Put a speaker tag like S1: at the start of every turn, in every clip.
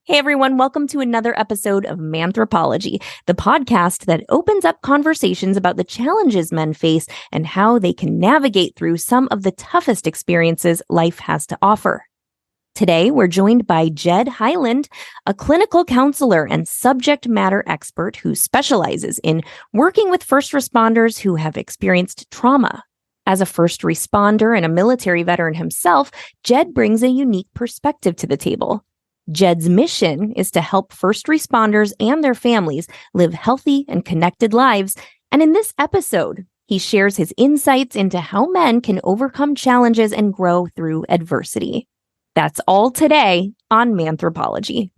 S1: Hey everyone, welcome to another episode of Manthropology, the podcast that opens up conversations about the challenges men face and how they can navigate through some of the toughest experiences life has to offer. Today, we're joined by Jed Hyland, a clinical counselor and subject matter expert who specializes in working with first responders who have experienced trauma. As a first responder and a military veteran himself, Jed brings a unique perspective to the table. Jed's mission is to help first responders and their families live healthy and connected lives. And in this episode, he shares his insights into how men can overcome challenges and grow through adversity. That's all today on Manthropology.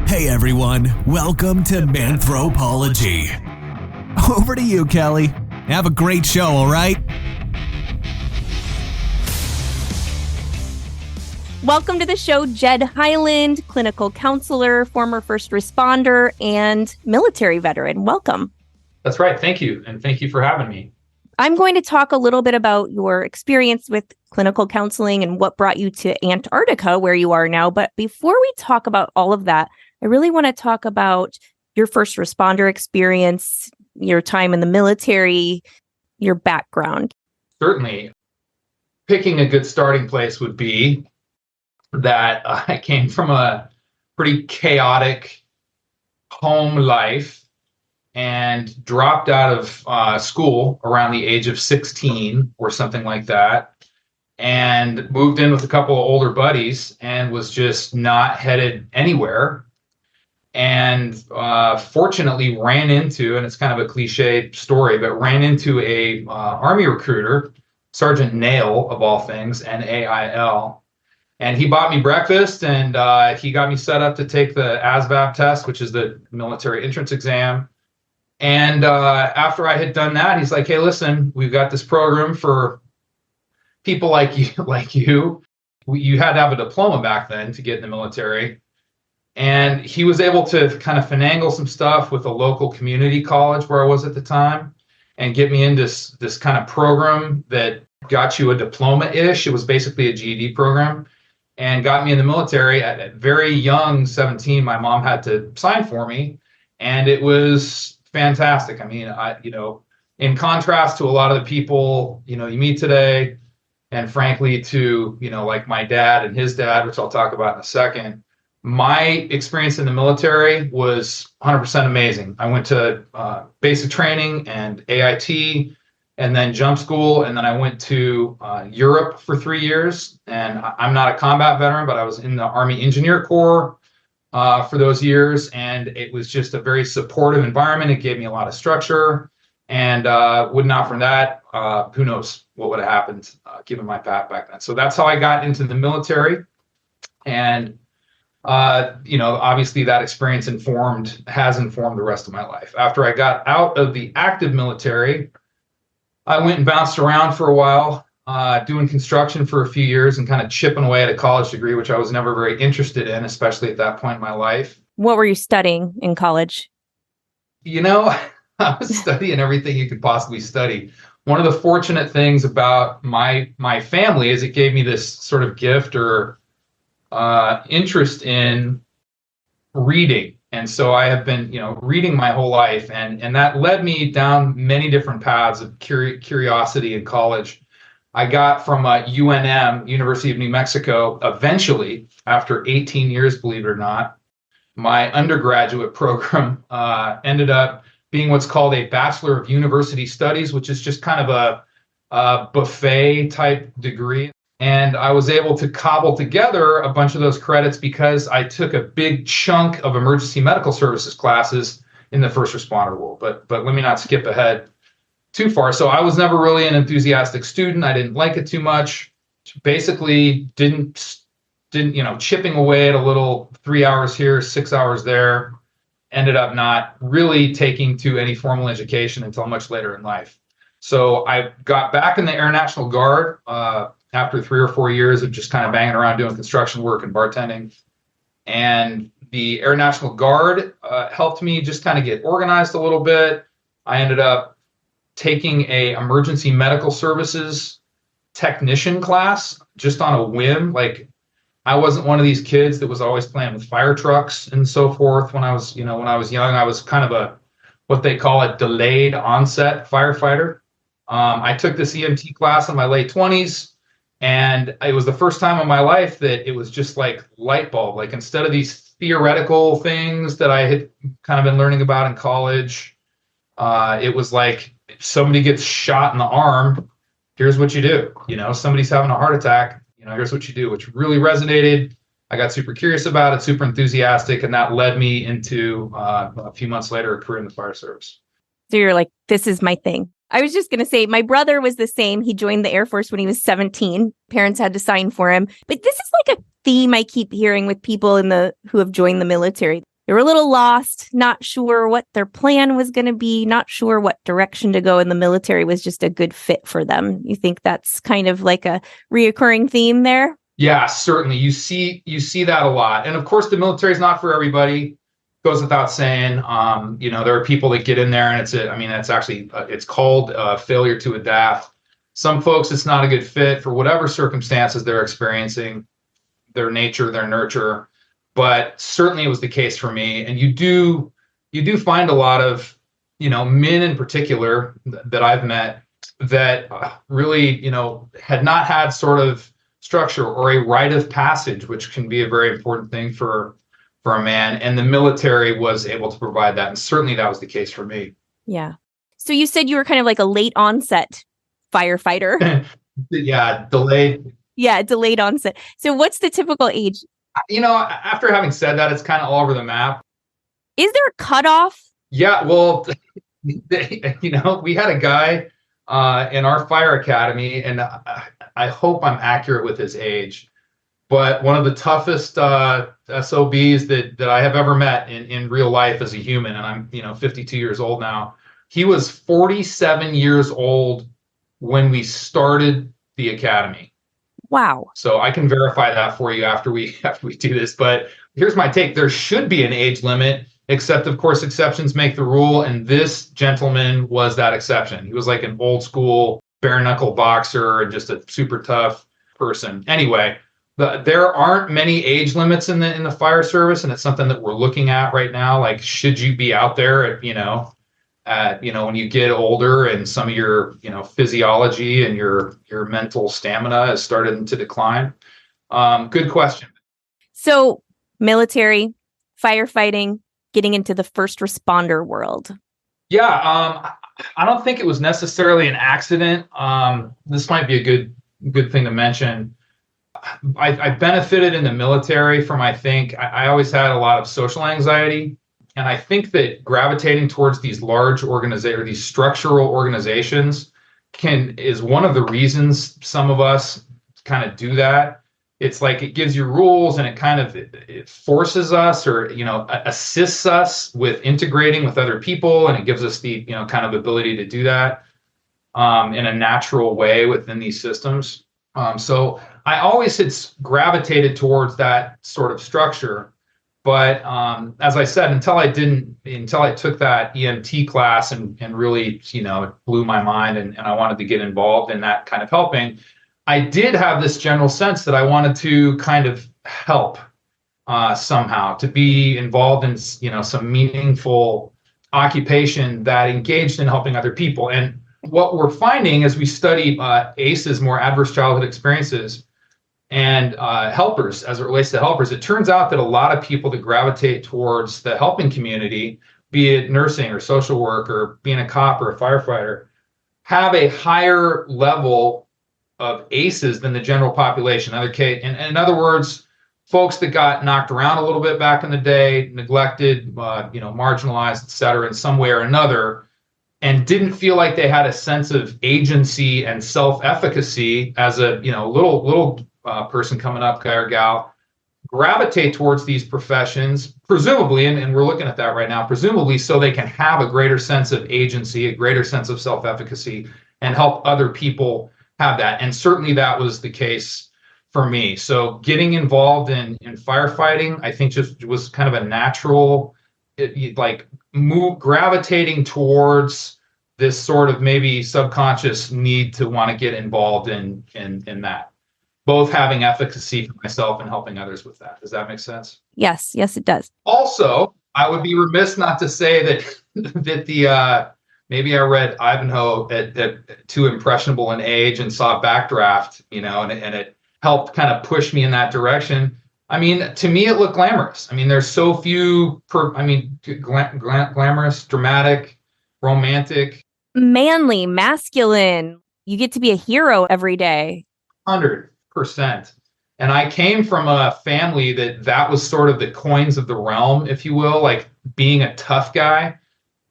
S2: Hey everyone, welcome to Manthropology. Over to you, Kelly. Have a great show, all right?
S1: Welcome to the show, Jed Hyland, clinical counselor, former first responder, and military veteran. Welcome.
S3: That's right. Thank you. And thank you for having me.
S1: I'm going to talk a little bit about your experience with clinical counseling and what brought you to Antarctica, where you are now. But before we talk about all of that, I really want to talk about your first responder experience, your time in the military, your background.
S3: Certainly. Picking a good starting place would be that I came from a pretty chaotic home life and dropped out of school around the age of 16 or something like that, and moved in with a couple of older buddies and was just not headed anywhere. And fortunately ran into, and it's kind of a cliche story, but ran into a Army recruiter, Sergeant Nail of all things, Nail. And he bought me breakfast, and he got me set up to take the ASVAB test, which is the military entrance exam. And after I had done that, he's like, "Hey, listen, we've got this program for people like you. You had to have a diploma back then to get in the military." And he was able to kind of finagle some stuff with a local community college where I was at the time and get me into this kind of program that got you a diploma-ish. It was basically a GED program. And got me in the military at very young, 17. My mom had to sign for me, and it was fantastic. I mean, in contrast to a lot of the people, you meet today, and frankly to, like my dad and his dad, which I'll talk about in a second, my experience in the military was 100% amazing. I went to basic training and AIT, and then jump school. And then I went to Europe for 3 years. And I'm not a combat veteran, but I was in the Army Engineer Corps for those years. And it was just a very supportive environment. It gave me a lot of structure. And would not from that, who knows what would have happened given my path back then. So that's how I got into the military. And, obviously that experience has informed the rest of my life. After I got out of the active military, I went and bounced around for a while, doing construction for a few years and kind of chipping away at a college degree, which I was never very interested in, especially at that point in my life.
S1: What were you studying in college?
S3: I was studying everything you could possibly study. One of the fortunate things about my family is it gave me this sort of gift or interest in reading. And so I have been, reading my whole life, and that led me down many different paths of curiosity in college. I got from UNM, University of New Mexico, eventually, after 18 years, believe it or not, my undergraduate program ended up being what's called a Bachelor of University Studies, which is just kind of a buffet type degree. And I was able to cobble together a bunch of those credits because I took a big chunk of emergency medical services classes in the first responder world. But let me not skip ahead too far. So I was never really an enthusiastic student. I didn't like it too much. Basically didn't chipping away at a little 3 hours here, 6 hours there. Ended up not really taking to any formal education until much later in life. So I got back in the Air National Guard after 3 or 4 years of just kind of banging around doing construction work and bartending. And the Air National Guard helped me just kind of get organized a little bit. I ended up taking a emergency medical services technician class just on a whim. Like I wasn't one of these kids that was always playing with fire trucks and so forth. When I was young, I was kind of what they call a delayed onset firefighter. I took this EMT class in my late 20s, and it was the first time in my life that it was just like light bulb. Like, instead of these theoretical things that I had kind of been learning about in college, it was like, if somebody gets shot in the arm, here's what you do. Somebody's having a heart attack, here's what you do, which really resonated. I got super curious about it, super enthusiastic, and that led me into, a few months later, a career in the fire service.
S1: So you're like, this is my thing. I was just going to say, my brother was the same. He joined the Air Force when he was 17. Parents had to sign for him. But this is like a theme I keep hearing with people who have joined the military. They were a little lost, not sure what their plan was going to be, not sure what direction to go, and the military was just a good fit for them. You think that's kind of like a reoccurring theme there?
S3: Yeah, certainly. You see that a lot. And of course, the military is not for everybody. Goes without saying. There are people that get in there, and it's called failure to adapt. Some folks, it's not a good fit for whatever circumstances they're experiencing, their nature, their nurture. But certainly it was the case for me. And you do find a lot of, men in particular that I've met that really, had not had sort of structure or a rite of passage, which can be a very important thing for a man. And the military was able to provide that. And certainly that was the case for me.
S1: Yeah. So you said you were kind of like a late onset firefighter.
S3: Yeah, delayed.
S1: Yeah, delayed onset. So what's the typical age?
S3: After having said that, it's kind of all over the map.
S1: Is there a cutoff?
S3: Yeah, well, we had a guy in our fire academy, and I hope I'm accurate with his age, but one of the toughest SOBs that I have ever met in real life as a human, and I'm 52 years old now. He was 47 years old when we started the academy.
S1: Wow.
S3: So I can verify that for you after we do this. But here's my take. There should be an age limit, except, of course, exceptions make the rule. And this gentleman was that exception. He was like an old school bare knuckle boxer and just a super tough person. Anyway, there aren't many age limits in the fire service. And it's something that we're looking at right now. Like, should you be out there at, when you get older and some of your, physiology and your mental stamina has started to decline? Good question.
S1: So military, firefighting, getting into the first responder world.
S3: Yeah. I don't think it was necessarily an accident. This might be a good thing to mention. I benefited in the military from, I always had a lot of social anxiety. And I think that gravitating towards these large organizations, these structural organizations, is one of the reasons some of us kind of do that. It's like it gives you rules, and it forces us, or assists us with integrating with other people, and it gives us the kind of ability to do that in a natural way within these systems. So I always had gravitated towards that sort of structure. But as I said, until I took that EMT class and really, it blew my mind, and I wanted to get involved in that kind of helping, I did have this general sense that I wanted to kind of help somehow, to be involved in, some meaningful occupation that engaged in helping other people. And what we're finding as we study ACEs, more adverse childhood experiences, and helpers, as it relates to helpers, it turns out that a lot of people that gravitate towards the helping community, be it nursing or social work or being a cop or a firefighter, have a higher level of ACEs than the general population. In other words, folks that got knocked around a little bit back in the day, neglected, marginalized, et cetera, in some way or another, and didn't feel like they had a sense of agency and self-efficacy as a little person coming up, guy or gal, gravitate towards these professions, presumably, and we're looking at that right now, presumably so they can have a greater sense of agency, a greater sense of self-efficacy, and help other people have that. And certainly that was the case for me. So getting involved in firefighting, I think just was kind of a natural, gravitating towards this sort of maybe subconscious need to want to get involved in that. both having efficacy for myself and helping others with that. Does that make sense?
S1: Yes, it does.
S3: Also, I would be remiss not to say that maybe I read Ivanhoe at too impressionable an age and saw Backdraft, and it helped kind of push me in that direction. I mean, to me, it looked glamorous. I mean, there's so few, glamorous, dramatic, romantic.
S1: Manly, masculine. You get to be a hero every day.
S3: 100%. And I came from a family that was sort of the coins of the realm, if you will, like being a tough guy,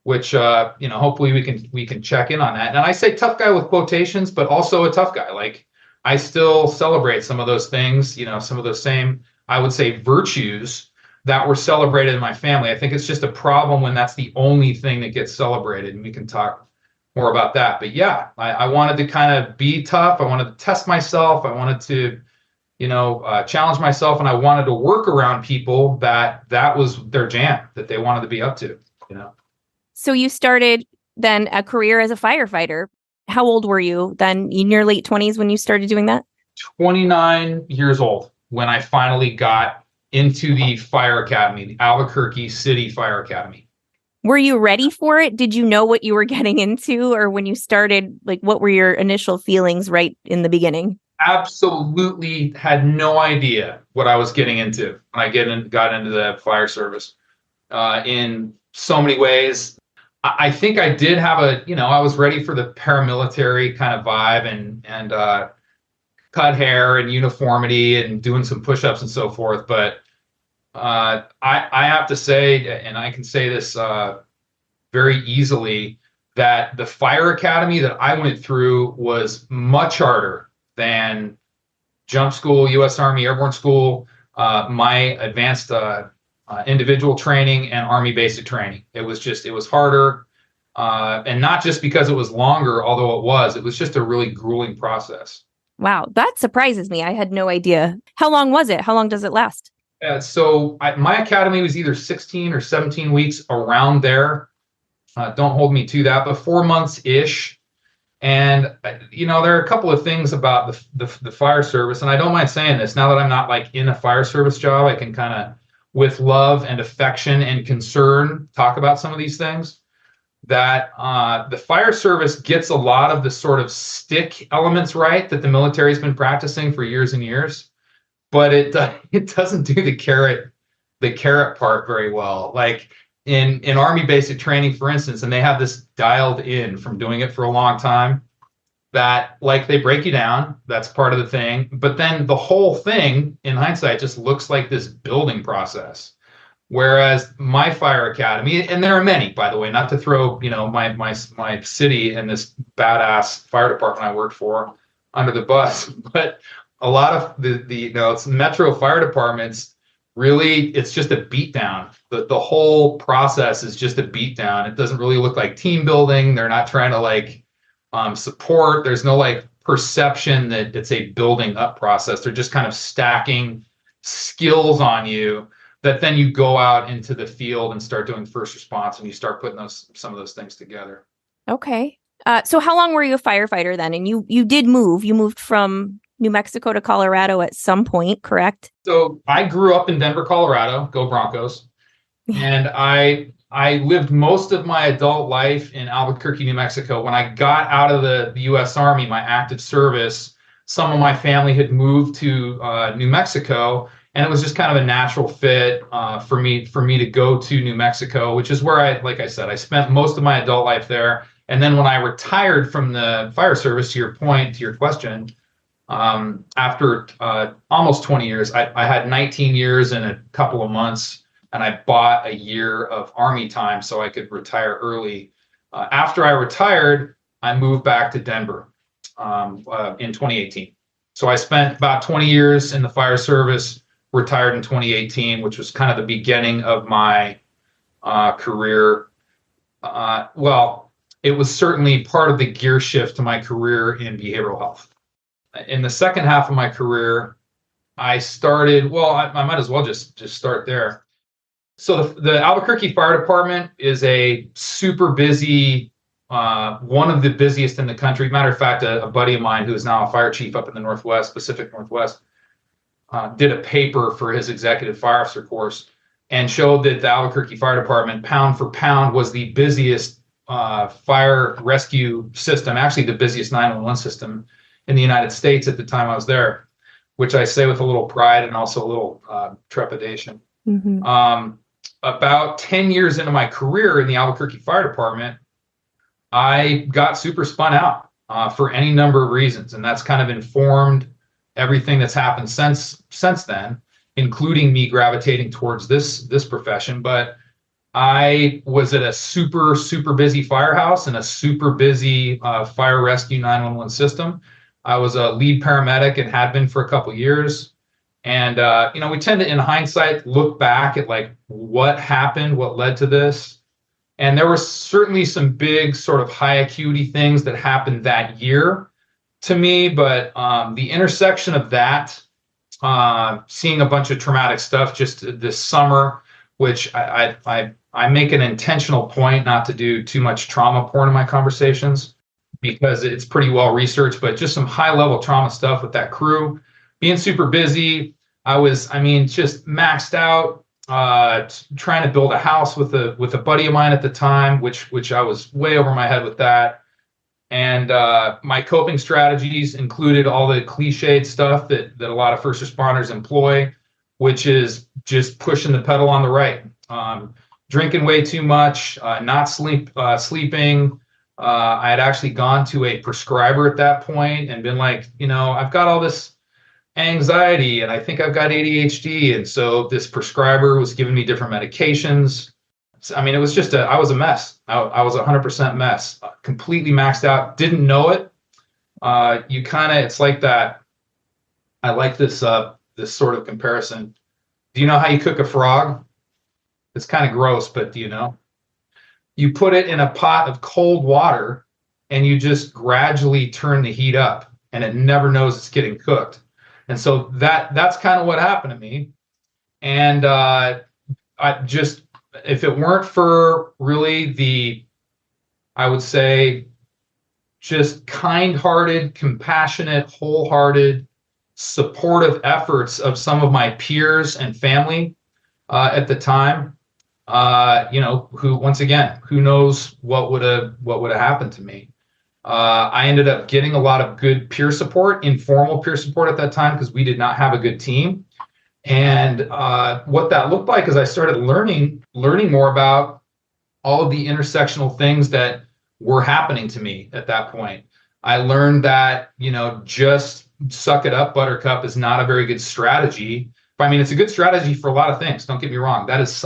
S3: which, hopefully we can check in on that. And I say tough guy with quotations, but also a tough guy. Like I still celebrate some of those things, some of those same, I would say, virtues that were celebrated in my family. I think it's just a problem when that's the only thing that gets celebrated, and we can talk more about that. But yeah, I wanted to kind of be tough. I wanted to test myself. I wanted to, challenge myself, and I wanted to work around people that was their jam, that they wanted to be up to,
S1: So you started then a career as a firefighter. How old were you then, in your late 20s when you started doing that?
S3: 29 years old when I finally got into the fire academy, the Albuquerque City Fire Academy.
S1: Were you ready for it? Did you know what you were getting into? Or when you started, like, what were your initial feelings right in the beginning?
S3: Absolutely had no idea what I was getting into when I got into the fire service in so many ways. I think I did have I was ready for the paramilitary kind of vibe and cut hair and uniformity and doing some push-ups and so forth. But I have to say, and I can say this very easily, that the fire academy that I went through was much harder than jump school, U.S. Army Airborne School, my advanced individual training, and Army basic training. It was harder. And not just because it was longer, although it was just a really grueling process.
S1: Wow, that surprises me. I had no idea. How long was it? How long does it last?
S3: My academy was either 16 or 17 weeks, around there. Don't hold me to that, but 4 months-ish. And, there are a couple of things about the fire service, and I don't mind saying this. Now that I'm not like in a fire service job, I can kind of, with love and affection and concern, talk about some of these things. That the fire service gets a lot of the sort of stick elements right that the military has been practicing for years and years, but it doesn't do the carrot part very well. Like in Army basic training, for instance, and they have this dialed in from doing it for a long time, that like they break you down. That's part of the thing. But then the whole thing, in hindsight, just looks like this building process. Whereas my fire academy, and there are many, by the way, not to throw, my city and this badass fire department I worked for under the bus, but a lot of it's metro fire departments, really, it's just a beatdown. The whole process is just a beatdown. It doesn't really look like team building. They're not trying to support. There's no perception that it's a building up process. They're just kind of stacking skills on you that then you go out into the field and start doing first response, and you start putting some of those things together.
S1: Okay. So how long were you a firefighter then? And you did move. You moved from New Mexico to Colorado at some point, correct?
S3: So I grew up in Denver, Colorado. Go Broncos. And I lived most of my adult life in Albuquerque, New Mexico. When I got out of the U.S. Army, my active service, some of my family had moved to New Mexico. And it was just kind of a natural fit for me to go to New Mexico, which is where like I said, I spent most of my adult life there. And then when I retired from the fire service, to your question, after almost 20 years, I had 19 years and a couple of months, and I bought a year of Army time so I could retire early. After I retired, I moved back to Denver in 2018. So I spent about 20 years in the fire service, retired in 2018, which was kind of the beginning of my career. It was certainly part of the gear shift to my career in behavioral health. In the second half of my career, I started, I might as well just start there. So the Albuquerque Fire Department is a super busy one of the busiest in the country. Matter of fact, a buddy of mine who is now a fire chief up in the Northwest, Pacific Northwest, did a paper for his executive fire officer course and showed that the Albuquerque Fire Department, pound for pound, was the busiest fire rescue system, actually the busiest 911 system in the United States at the time I was there, which I say with a little pride and also a little trepidation. Mm-hmm. About 10 years into my career in the Albuquerque Fire Department, I got super spun out for any number of reasons, and that's kind of informed everything that's happened since then, including me gravitating towards this profession. But I was at a super busy firehouse and a super busy fire rescue 911 system. I was a lead paramedic and had been for a couple of years. And we tend to, in hindsight, look back at like what happened, what led to this. And there were certainly some big sort of high acuity things that happened that year to me. But the intersection of that, seeing a bunch of traumatic stuff just this summer, which I make an intentional point not to do too much trauma porn in my conversations because it's pretty well researched, but just some high level trauma stuff with that crew, being super busy. I was just maxed out, trying to build a house with a buddy of mine at the time, which I was way over my head with that. And my coping strategies included all the cliched stuff that a lot of first responders employ, which is just pushing the pedal on the right, drinking way too much, not sleeping. I had actually gone to a prescriber at that point and been like, I've got all this anxiety and I think I've got ADHD. And so this prescriber was giving me different medications. It was just I was a mess. I was 100% mess, completely maxed out, didn't know it. It's like that. I like this sort of comparison. Do you know how you cook a frog? It's kind of gross, but do you know? You put it in a pot of cold water and you just gradually turn the heat up and it never knows it's getting cooked. And so that's kind of what happened to me. And if it weren't for really I would say, just kind-hearted, compassionate, wholehearted, supportive efforts of some of my peers and family at the time, who, once again, who knows what would have happened to me. I ended up getting a lot of good peer support, informal peer support at that time, because we did not have a good team. And what that looked like is I started learning more about all of the intersectional things that were happening to me at that point. I learned that, just suck it up, buttercup, is not a very good strategy. It's a good strategy for a lot of things. Don't get me wrong. That is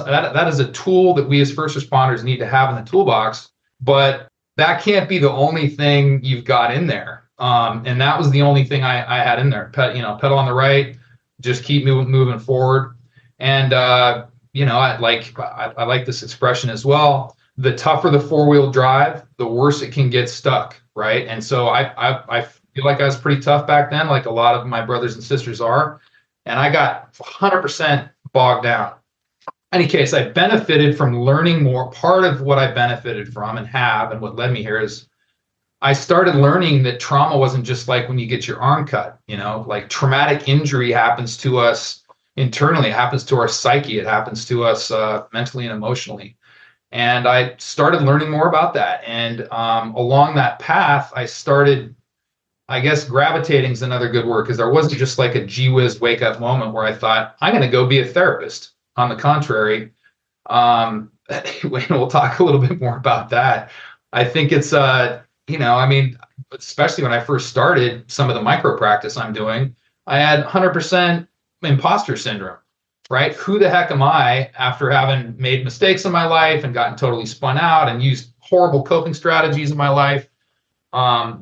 S3: a tool that we as first responders need to have in the toolbox, but that can't be the only thing you've got in there. And that was the only thing I had in there. Pedal on the right, just keep moving forward. And I like this expression as well. The tougher the four-wheel drive, the worse it can get stuck, right? And so I feel like I was pretty tough back then, like a lot of my brothers and sisters are. And I got 100% bogged down. In any case, I benefited from learning more. Part of what I benefited from and what led me here is I started learning that trauma wasn't just like when you get your arm cut, like traumatic injury happens to us internally, it happens to our psyche, it happens to us mentally and emotionally. And I started learning more about that. And along that path, I started, I guess gravitating is another good word, because there wasn't just like a gee whiz wake up moment where I thought, I'm going to go be a therapist. On the contrary, we'll talk a little bit more about that. I think it's, especially when I first started some of the micro practice I'm doing, I had 100% imposter syndrome, right? Who the heck am I after having made mistakes in my life and gotten totally spun out and used horrible coping strategies in my life?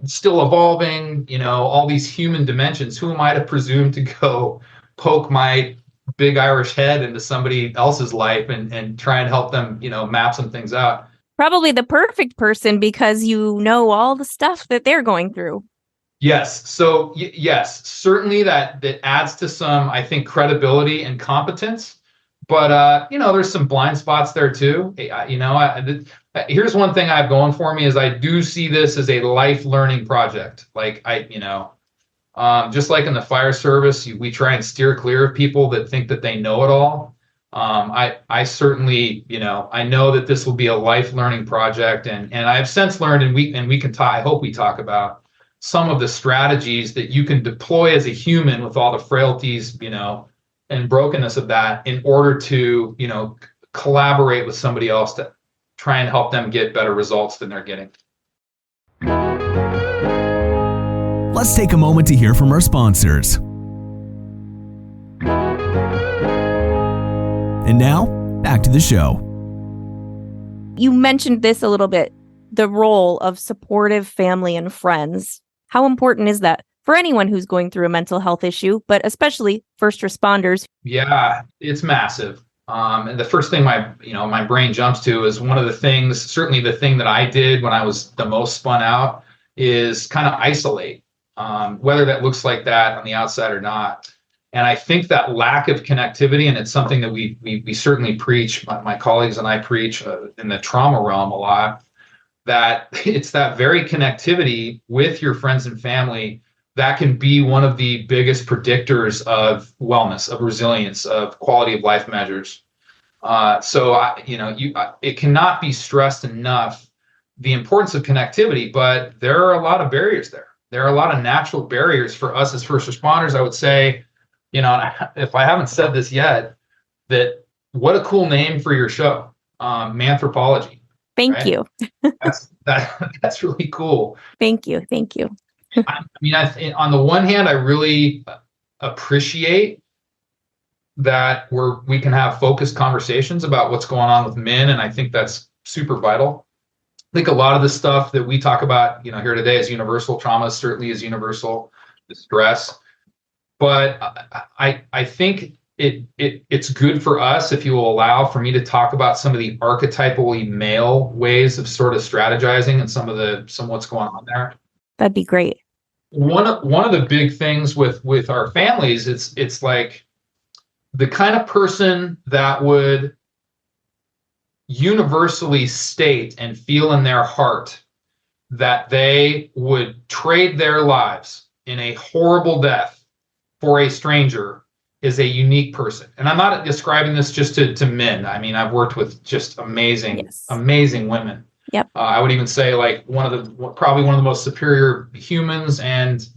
S3: Still evolving, all these human dimensions. Who am I to presume to go poke my big Irish head into somebody else's life and try and help them, map some things out?
S1: Probably the perfect person because you know all the stuff that they're going through.
S3: Yes. So yes, certainly that adds to some, I think, credibility and competence. But there's some blind spots there too. Here's one thing I have going for me is I do see this as a life learning project. Like just like in the fire service, we try and steer clear of people that think that they know it all. I certainly, I know that this will be a life learning project, and I have since learned, and we can talk. I hope we talk about some of the strategies that you can deploy as a human with all the frailties, and brokenness of that, in order to, collaborate with somebody else to try and help them get better results than they're getting.
S2: Let's take a moment to hear from our sponsors. And now, back to the show.
S1: You mentioned this a little bit, the role of supportive family and friends. How important is that for anyone who's going through a mental health issue, but especially first responders?
S3: Yeah, it's massive. And the first thing my brain jumps to is one of the things, certainly the thing that I did when I was the most spun out, is kind of isolate, whether that looks like that on the outside or not. And I think that lack of connectivity, and it's something that we certainly preach, my colleagues and I preach in the trauma realm a lot, that it's that very connectivity with your friends and family that can be one of the biggest predictors of wellness, of resilience, of quality of life measures. It cannot be stressed enough, the importance of connectivity, but there are a lot of barriers there. There are a lot of natural barriers for us as first responders. I would say, if I haven't said this yet, that what a cool name for your show, Manthropology.
S1: Thank
S3: right?
S1: you.
S3: That's really cool.
S1: Thank you.
S3: On the one hand, I really appreciate that we can have focused conversations about what's going on with men, and I think that's super vital. I think a lot of the stuff that we talk about, here today is universal. Trauma certainly is universal, distress. But I think it's good for us, if you will allow for me to talk about some of the archetypally male ways of sort of strategizing and some of what's going on there.
S1: That'd be great.
S3: One of the big things with our families, it's like the kind of person that would universally state and feel in their heart that they would trade their lives in a horrible death for a stranger is a unique person. And I'm not describing this just to men. I mean, I've worked with just amazing women.
S1: Yep.
S3: I would even say like probably one of the most superior humans and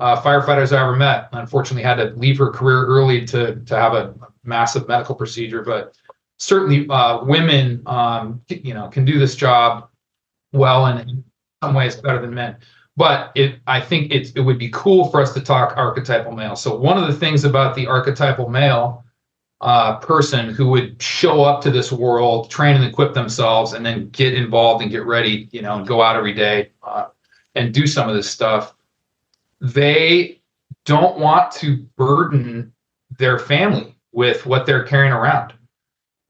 S3: firefighters I ever met. Unfortunately, had to leave her career early to have a massive medical procedure. But certainly, women, can do this job well, and in some ways better than men. But I think it would be cool for us to talk archetypal male. So one of the things about the archetypal male person who would show up to this world, train and equip themselves, and then get involved and get ready, and go out every day and do some of this stuff, they don't want to burden their family with what they're carrying around.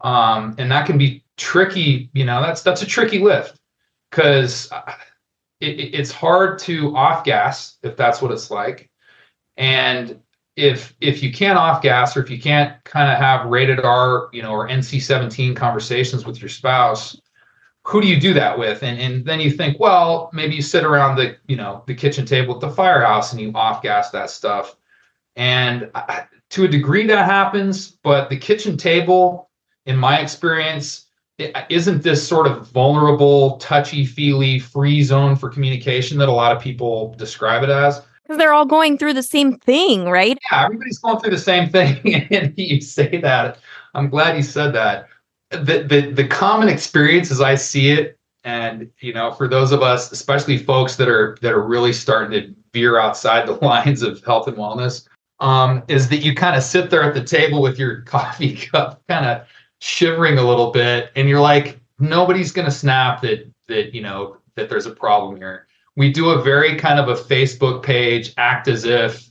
S3: And that can be tricky. That's a tricky lift, because it's hard to off gas, if that's what it's like. And if you can't off gas, or if you can't kind of have rated R, or NC-17 conversations with your spouse, who do you do that with? And then you think, well, maybe you sit around the kitchen table at the firehouse and you off gas that stuff. And to a degree that happens, but the kitchen table, in my experience, isn't this sort of vulnerable, touchy-feely, free zone for communication that a lot of people describe it as.
S1: Because they're all going through the same thing, right?
S3: Yeah, everybody's going through the same thing. And you say that. I'm glad you said that. The common experience as I see it, and for those of us, especially folks that are really starting to veer outside the lines of health and wellness, is that you kind of sit there at the table with your coffee cup, kind of shivering a little bit, and you're like, nobody's going to snap that there's a problem here. We do a very kind of a Facebook page, act as if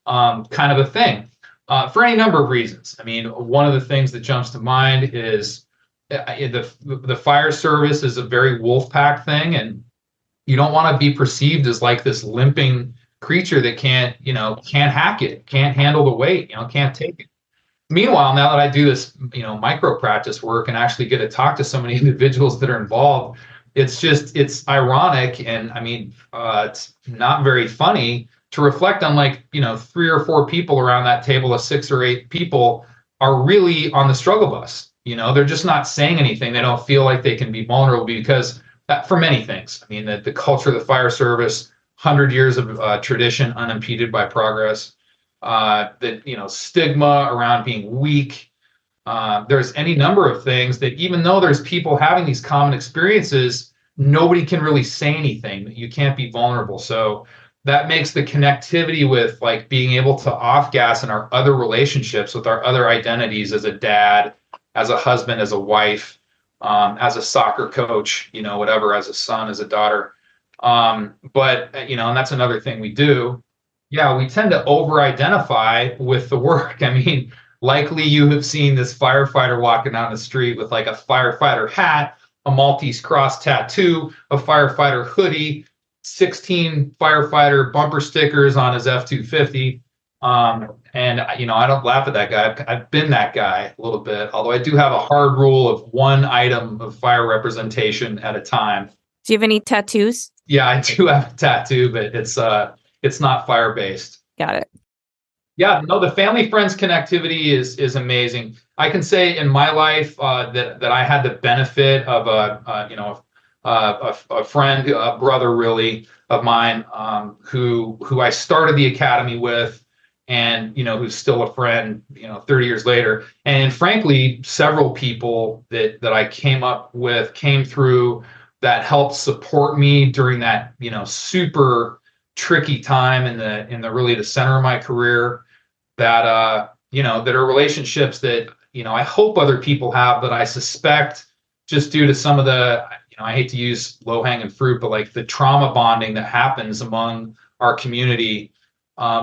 S3: kind of a thing, for any number of reasons. I mean, one of the things that jumps to mind is the fire service is a very wolf pack thing, and you don't want to be perceived as like this limping creature that can't hack it, can't handle the weight, can't take it. Meanwhile, now that I do this, micro practice work and actually get to talk to so many individuals that are involved, it's ironic. And I mean, it's not very funny to reflect on, like, 3 or 4 people around that table of 6 or 8 people are really on the struggle bus. They're just not saying anything. They don't feel like they can be vulnerable because for many things. I mean, the culture of the fire service, 100 years of tradition unimpeded by progress. Stigma around being weak. There's any number of things that, even though there's people having these common experiences, nobody can really say anything. You can't be vulnerable. So that makes the connectivity with, like, being able to off gas in our other relationships with our other identities as a dad, as a husband, as a wife, as a soccer coach, whatever, as a son, as a daughter. And that's another thing we do. Yeah, we tend to over-identify with the work. I mean, likely you have seen this firefighter walking down the street with, like, a firefighter hat, a Maltese cross tattoo, a firefighter hoodie, 16 firefighter bumper stickers on his F-250. I don't laugh at that guy. I've been that guy a little bit, although I do have a hard rule of 1 item of fire representation at a time.
S1: Do you have any tattoos?
S3: Yeah, I do have a tattoo, but it's not fire-based.
S1: Got it.
S3: Yeah, no, the family friends connectivity is amazing. I can say in my life that I had the benefit of a friend, a brother really of mine, who I started the academy with, and who's still a friend 30 years later. And frankly, several people that I came through that helped support me during that super tricky time in the really the center of my career, that that are relationships that I hope other people have, but I suspect, just due to some of the I hate to use low-hanging fruit, but like the trauma bonding that happens among our community,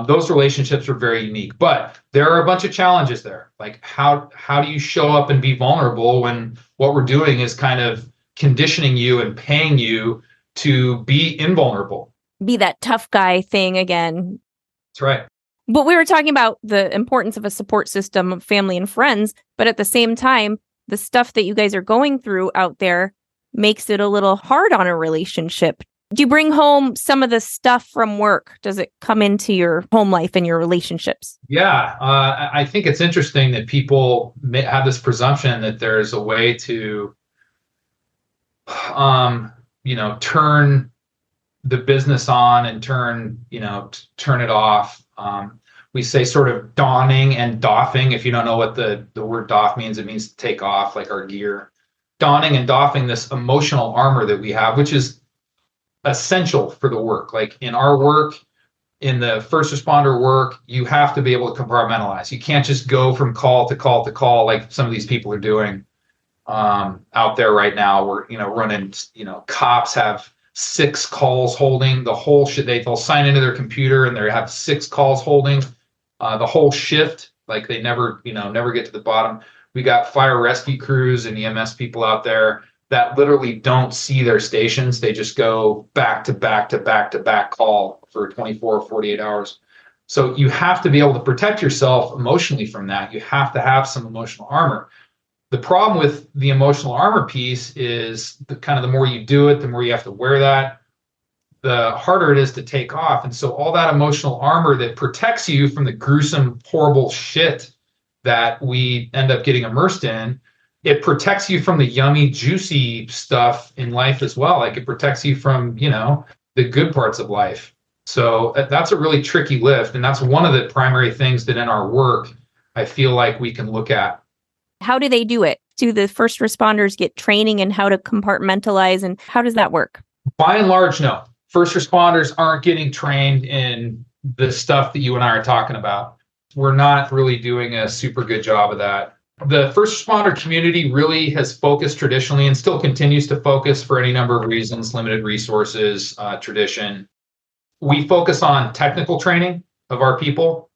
S3: those relationships are very unique. But there are a bunch of challenges there. Like, how do you show up and be vulnerable when what we're doing is kind of conditioning you and paying you to be invulnerable?
S1: Be that tough guy thing again.
S3: That's right.
S1: But we were talking about the importance of a support system of family and friends, but at the same time, the stuff that you guys are going through out there makes it a little hard on a relationship. Do you bring home some of the stuff from work? Does it come into your home life and your relationships?
S3: Yeah, I think it's interesting that people have this presumption that there's a way to, turn the business on and turn it off. We say sort of donning and doffing. If you don't know what the word doff means, it means to take off, like our gear. Donning and doffing this emotional armor that we have, which is essential for the work. Like in our work, in the first responder work, you have to be able to compartmentalize. You can't just go from call to call to call like some of these people are doing out there right now. We're running. Cops have 6 calls holding the whole shit. They'll sign into their computer and they have 6 calls holding the whole shift. Like they never get to the bottom. We got fire rescue crews and EMS people out there that literally don't see their stations. They just go back to back to back to back call for 24 or 48 hours. So you have to be able to protect yourself emotionally from that. You have to have some emotional armor. The problem with the emotional armor piece is the more you do it, the more you have to wear that, the harder it is to take off. And so all that emotional armor that protects you from the gruesome, horrible shit that we end up getting immersed in, it protects you from the yummy, juicy stuff in life as well. Like it protects you from, the good parts of life. So that's a really tricky lift. And that's one of the primary things that in our work, I feel like we can look at.
S1: How do they do it? Do the first responders get training in how to compartmentalize, and how does that work?
S3: By and large, no. First responders aren't getting trained in the stuff that you and I are talking about. We're not really doing a super good job of that. The first responder community really has focused traditionally and still continues to focus for any number of reasons, limited resources, tradition. We focus on technical training of our people,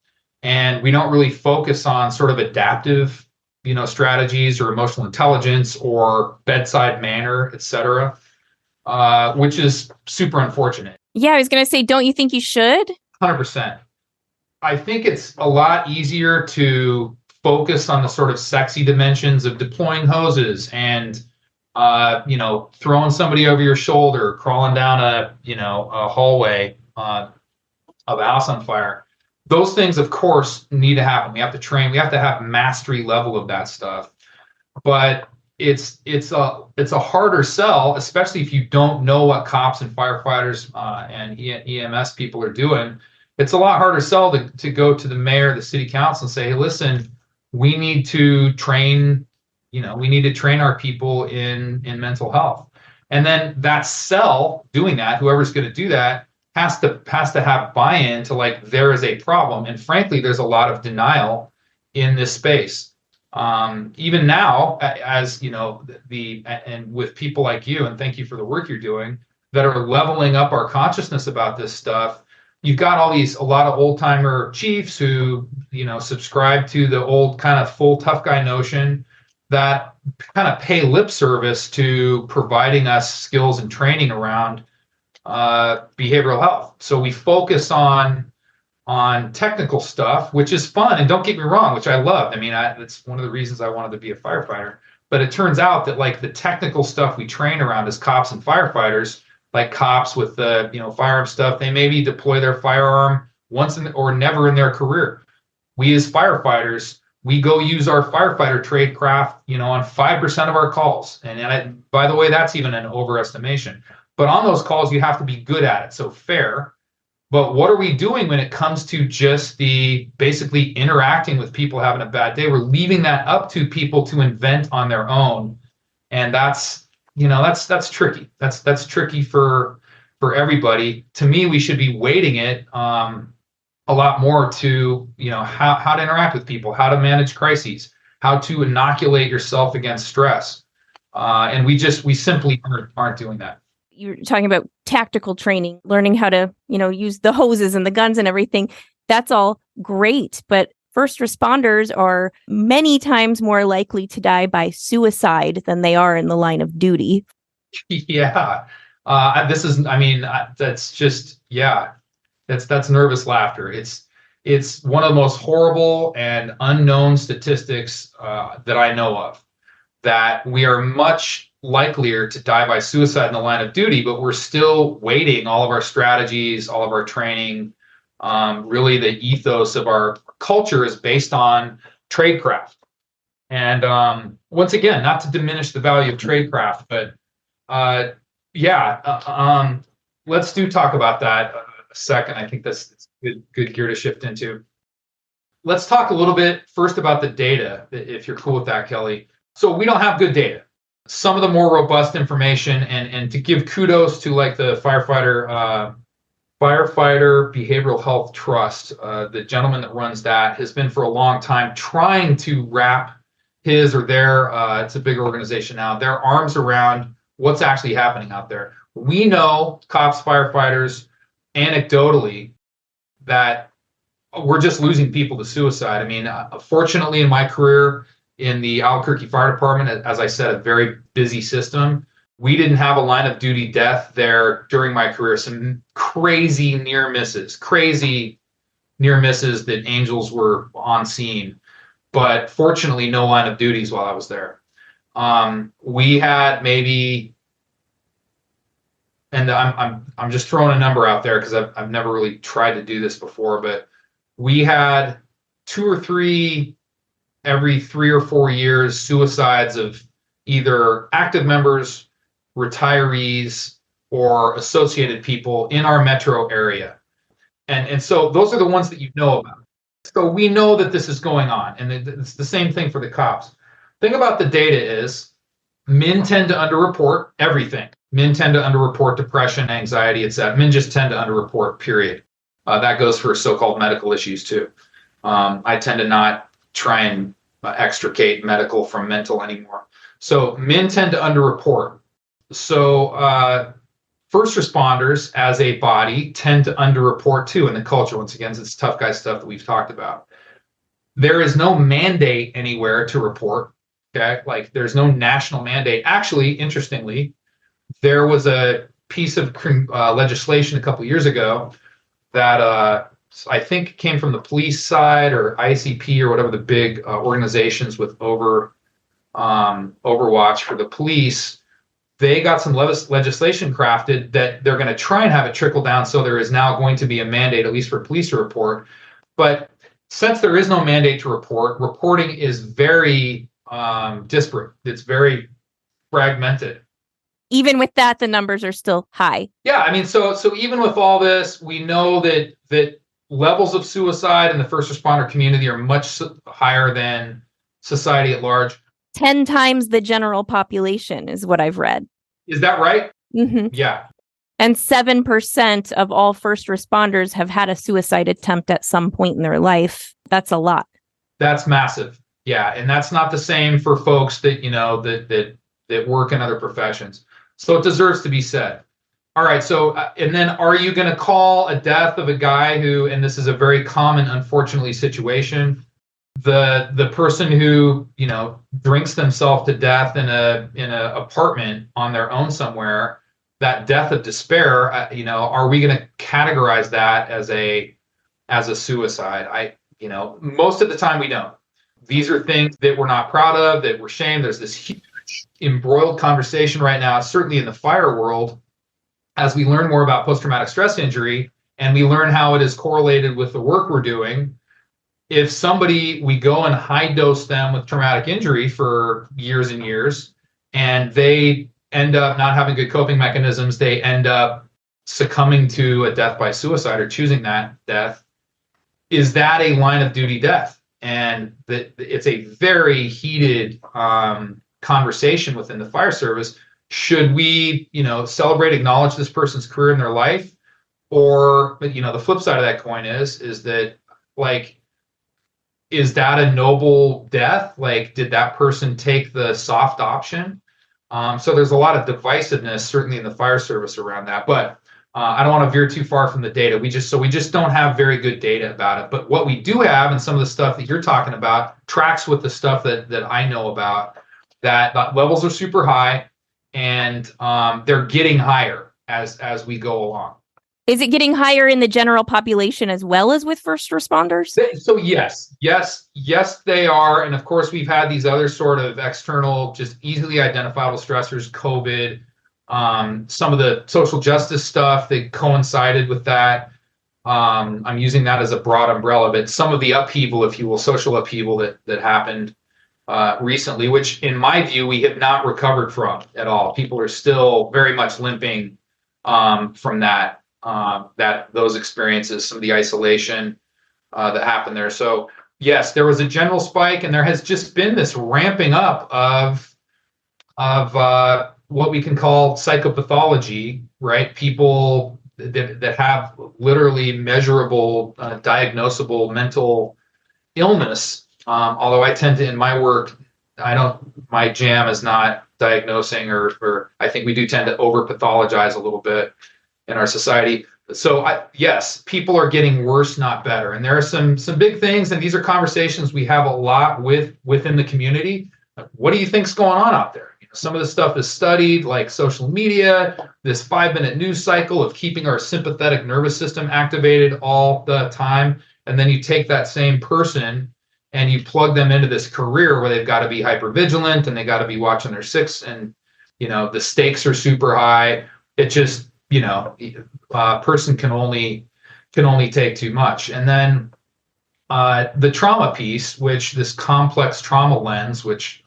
S3: and we don't really focus on sort of adaptive, strategies or emotional intelligence or bedside manner, et cetera, which is super unfortunate.
S1: Yeah, I was going to say, don't you think you should?
S3: 100%. I think it's a lot easier to focus on the sort of sexy dimensions of deploying hoses and throwing somebody over your shoulder, crawling down a hallway of a house on fire. Those things, of course, need to happen. We have to train. We have to have mastery level of that stuff. But it's a harder sell, especially if you don't know what cops and firefighters and EMS people are doing. It's a lot harder sell to go to the mayor, the city council, and say, hey, listen, we need to train. We need to train our people in mental health. And then that sell, doing that, whoever's going to do that, has to have buy-in to, like, there is a problem. And frankly, there's a lot of denial in this space. Even now, as and with people like you, and thank you for the work you're doing, that are leveling up our consciousness about this stuff. You've got a lot of old timer chiefs who, subscribe to the old kind of full tough guy notion, that kind of pay lip service to providing us skills and training around behavioral health. So we focus on technical stuff, which is fun, and don't get me wrong, which I loved. I mean, that's one of the reasons I wanted to be a firefighter. But it turns out that, like, the technical stuff we train around as cops and firefighters, like cops with the firearm stuff, they maybe deploy their firearm once or never in their career. We as firefighters, we go use our firefighter tradecraft, on 5% of our calls. And by the way, that's even an overestimation. But on those calls, you have to be good at it. So fair. But what are we doing when it comes to just the basically interacting with people having a bad day? We're leaving that up to people to invent on their own. And that's tricky. That's tricky for everybody. To me, we should be weighting it a lot more to, how to interact with people, how to manage crises, how to inoculate yourself against stress. And we simply aren't doing that.
S1: You're talking about tactical training, learning how to, use the hoses and the guns and everything. That's all great. But first responders are many times more likely to die by suicide than they are in the line of duty.
S3: Yeah. That's just, yeah. That's nervous laughter. It's one of the most horrible and unknown statistics that I know of, that we are much likelier to die by suicide in the line of duty, but we're still weighting all of our strategies, all of our training. Really, the ethos of our culture is based on tradecraft. And once again, not to diminish the value of tradecraft, but let's talk about that a second. I think that's good gear to shift into. Let's talk a little bit first about the data, if you're cool with that, Kelly. So we don't have good data. Some of the more robust information, and to give kudos to, like, the Firefighter Behavioral Health Trust, the gentleman that runs that has been for a long time trying to wrap his or their, it's a big organization now, their arms around what's actually happening out there. We know, cops, firefighters, anecdotally, that we're just losing people to suicide. I mean, fortunately in my career in the Albuquerque Fire Department, as I said, a very busy system, we didn't have a line of duty death there during my career. Some crazy near misses that angels were on scene, but fortunately no line of duties while I was there. We had maybe, and I'm just throwing a number out there because I've never really tried to do this before, but we had 2 or 3 every 3 or 4 years suicides of either active members, retirees, or associated people in our metro area. And so those are the ones that you know about. So we know that this is going on, and it's the same thing for the cops. Thing about the data is men tend to underreport everything. Men tend to underreport depression, anxiety, etc. Men just tend to underreport, period. That goes for so-called medical issues too. I tend to not try and extricate medical from mental anymore. So men tend to underreport. So first responders as a body tend to underreport too in the culture. Once again, it's tough guy stuff that we've talked about. There is no mandate anywhere to report. Okay, like there's no national mandate. Actually, interestingly, there was a piece of legislation a couple years ago that I think came from the police side or ICP or whatever the big organizations with Overwatch for the police. They got some legislation crafted that they're going to try and have it trickle down. So there is now going to be a mandate, at least for police to report. But since there is no mandate to report, reporting is very disparate. It's very fragmented.
S1: Even with that, the numbers are still high.
S3: Yeah, I mean, so even with all this, we know that levels of suicide in the first responder community are much higher than society at large.
S1: 10 times the general population is what I've read.
S3: Is that right?
S1: Mm-hmm.
S3: Yeah.
S1: And 7% of all first responders have had a suicide attempt at some point in their life. That's a lot.
S3: That's massive. Yeah, and that's not the same for folks that that work in other professions. So it deserves to be said. All right. So, and then are you going to call a death of a guy who, and this is a very common, unfortunately, situation, the person who, drinks themselves to death in a apartment on their own somewhere, that death of despair, are we going to categorize that as a suicide? Most of the time we don't. These are things that we're not proud of, that we're ashamed. There's this huge embroiled conversation right now, certainly in the fire world, as we learn more about post-traumatic stress injury and we learn how it is correlated with the work we're doing. If we go and high dose them with traumatic injury for years and years, and they end up not having good coping mechanisms, they end up succumbing to a death by suicide or choosing that death. Is that a line of duty death? And it's a very heated conversation within the fire service. Should we, celebrate, acknowledge this person's career in their life? Or, the flip side of that coin is that, is that a noble death? Did that person take the soft option? So there's a lot of divisiveness, certainly in the fire service around that. But I don't want to veer too far from the data. We just don't have very good data about it. But what we do have, and some of the stuff that you're talking about, tracks with the stuff that I know about, that levels are super high, and they're getting higher as we go along.
S1: Is it getting higher in the general population as well as with first responders?
S3: So yes, they are. And of course, we've had these other sort of external, just easily identifiable stressors, COVID, some of the social justice stuff that coincided with that. I'm using that as a broad umbrella, but some of the upheaval, if you will, social upheaval that happened recently, which in my view, we have not recovered from at all. People are still very much limping from those experiences, some of the isolation that happened there. So yes, there was a general spike, and there has just been this ramping up of what we can call psychopathology, right? People that have literally measurable, diagnosable mental illness. Although I tend to, in my work, my jam is not diagnosing, or I think we do tend to over pathologize a little bit in our society. So yes, people are getting worse, not better. And there are some big things, and these are conversations we have a lot within the community. What do you think's going on out there? Some of the stuff is studied, like social media, this 5-minute news cycle of keeping our sympathetic nervous system activated all the time. And then you take that same person and you plug them into this career where they've got to be hypervigilant and they got to be watching their six, and the stakes are super high. It just, a person can only take too much. And then the trauma piece, which this complex trauma lens, which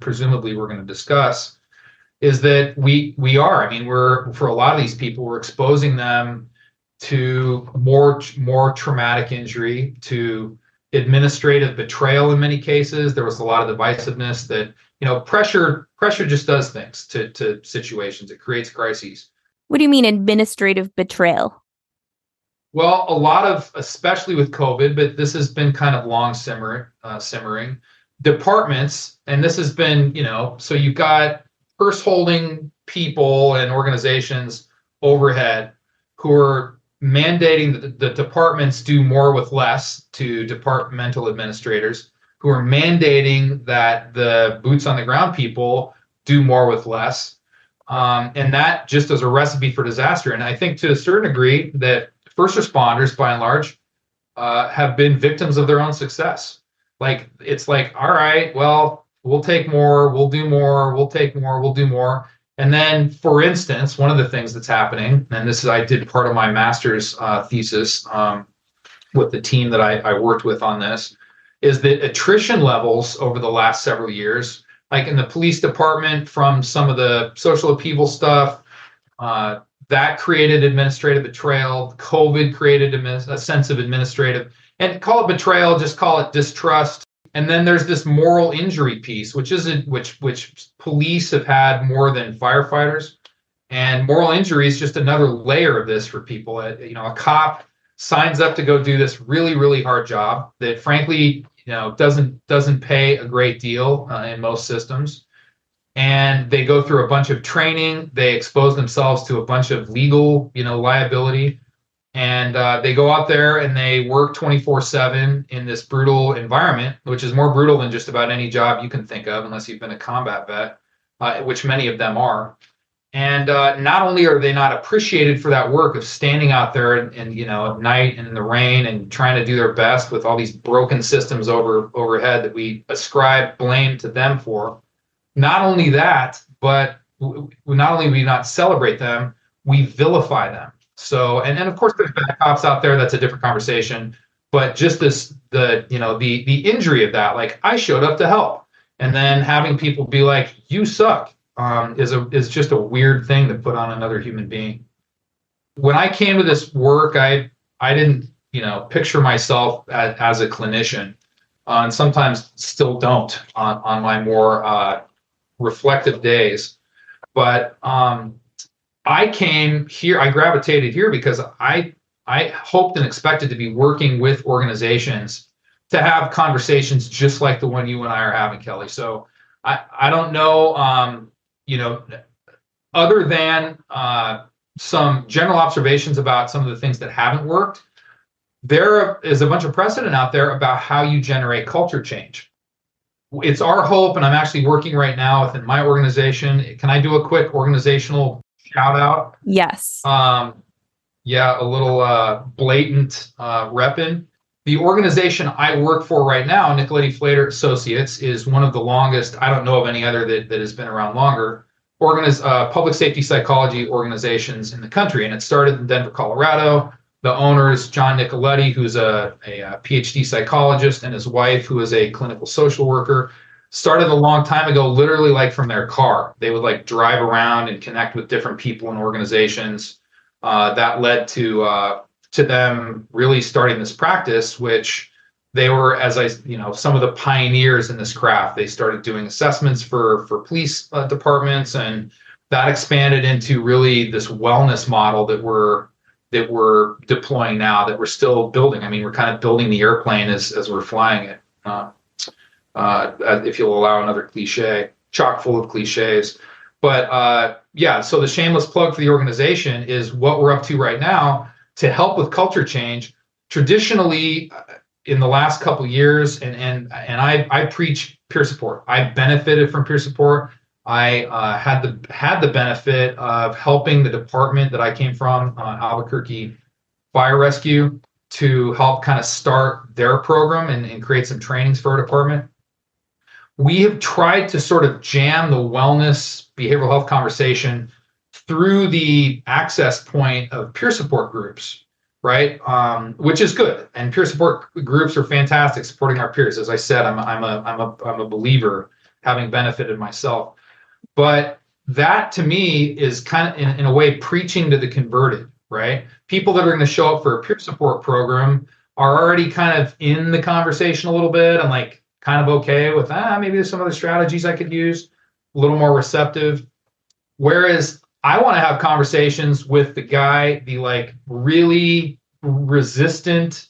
S3: presumably we're going to discuss, is that we are. I mean, for a lot of these people, we're exposing them to more traumatic injury, to administrative betrayal in many cases. There was a lot of divisiveness that, pressure just does things to situations. It creates crises.
S1: What do you mean administrative betrayal?
S3: Well, a lot of, especially with COVID, but this has been kind of long simmering, departments, and this has been, so you've got purse holding people and organizations overhead who are mandating the departments do more with less to departmental administrators, who are mandating that the boots on the ground people do more with less. And that just is a recipe for disaster. And I think to a certain degree that first responders, by and large, have been victims of their own success. Like, it's like, all right, well, we'll take more, we'll do more, we'll take more, we'll do more. And then, for instance, one of the things that's happening, and this is, I did part of my master's thesis with the team that I worked with on this, is that attrition levels over the last several years, like in the police department from some of the social upheaval stuff, that created administrative betrayal. COVID created a sense of administrative, and call it betrayal, just call it distrust. And then there's this moral injury piece, which police have had more than firefighters. And moral injury is just another layer of this for people. A cop signs up to go do this really, really hard job that, frankly, doesn't pay a great deal in most systems. And they go through a bunch of training. They expose themselves to a bunch of legal, liability. And they go out there and they work 24/7 in this brutal environment, which is more brutal than just about any job you can think of, unless you've been a combat vet, which many of them are. And not only are they not appreciated for that work of standing out there and at night and in the rain and trying to do their best with all these broken systems overhead that we ascribe blame to them for. Not only that, but not only do we not celebrate them, we vilify them. So, and of course there's bad cops out there, that's a different conversation, but just the injury of that, like, I showed up to help, and then having people be like, you suck, is just a weird thing to put on another human being. When I came to this work, I didn't, picture myself as a clinician, and sometimes still don't on my more reflective days, but I came here, I gravitated here because I hoped and expected to be working with organizations to have conversations just like the one you and I are having, Kelly. So I don't know, other than some general observations about some of the things that haven't worked, there is a bunch of precedent out there about how you generate culture change. It's our hope, and I'm actually working right now within my organization. Can I do a quick organizational shout out?
S1: Yes.
S3: A little blatant repping. The organization I work for right now, Nicoletti-Flater Associates, is one of the longest, I don't know of any other that has been around longer, public safety psychology organizations in the country. And it started in Denver, Colorado. The owner is John Nicoletti, who's a PhD psychologist, and his wife, who is a clinical social worker. Started a long time ago, literally like from their car. They would like drive around and connect with different people and organizations. That led to them really starting this practice, which they were, some of the pioneers in this craft. They started doing assessments for police departments, and that expanded into really this wellness model that we're deploying now, that we're still building. I mean, we're kind of building the airplane as we're flying it. If you'll allow another cliche, chock full of cliches. But so the shameless plug for the organization is what we're up to right now to help with culture change. Traditionally, in the last couple of years, and I preach peer support. I benefited from peer support. I had the benefit of helping the department that I came from, Albuquerque Fire Rescue, to help kind of start their program and create some trainings for our department. We have tried to sort of jam the wellness behavioral health conversation through the access point of peer support groups, right? Which is good, and peer support groups are fantastic, supporting our peers. As I said, I'm a believer, having benefited myself. But that to me is kind of in a way preaching to the converted, right? People that are going to show up for a peer support program are already kind of in the conversation a little bit, and like kind of okay with maybe there's some other strategies I could use, a little more receptive. Whereas I want to have conversations with the guy, the like really resistant,